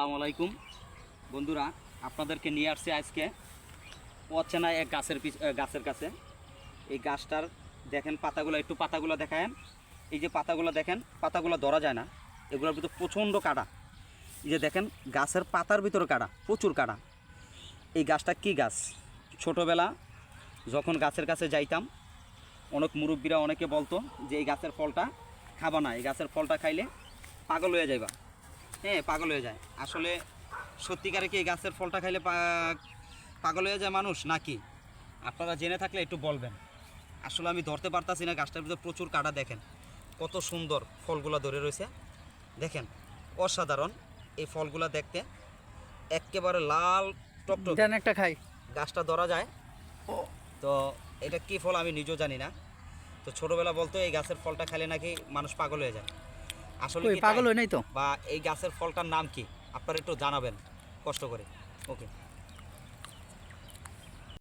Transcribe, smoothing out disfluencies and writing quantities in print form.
আসসালামু আলাইকুম বন্ধুরা, আপনাদেরকে নিয়ে আসছি আজকে অচেনা এক গাছের কাছে। এই গাছটার দেখেন পাতাগুলো দেখায়েন। এই যে পাতাগুলো দেখেন, পাতাগুলো ধরা যায় না, এগুলোর ভিতরে প্রচণ্ড কাঁটা। এই যে দেখেন গাছের পাতার ভিতরে কাঁটা, প্রচুর কাঁটা। এই গাছটা কি গাছ? ছোটোবেলা যখন গাছের কাছে যাইতাম, অনেক মুরব্বীরা অনেকে বলতো যে এই গাছের ফলটা খাবা না, এই গাছের ফলটা খাইলে পাগল হয়ে যাইবা। হ্যাঁ, পাগল হয়ে যায়। আসলে সত্যিকারে কি এই গাছের ফলটা খাইলে পাগল হয়ে যায় মানুষ নাকি? আপনারা জেনে থাকলে একটু বলবেন। আসলে আমি ধরতে পারতাছি না, গাছটার ভিতরে প্রচুর কাঁটা। দেখেন কত সুন্দর ফলগুলো ধরে রয়েছে, দেখেন অসাধারণ। এই ফলগুলো দেখতে একেবারে লাল টকটক। দেন একটা খাই। গাছটা ধরা যায় তো এটা কি ফল আমি নিজেও জানি না। তো ছোটোবেলা বলতো এই গাছের ফলটা খেলে নাকি মানুষ পাগল হয়ে যায়। আসলে কি পাগল তাই? হয় নাই তো। বা এই গাছের ফলটার নাম কি আপনারা একটু জানাবেন কষ্ট করে। ওকে।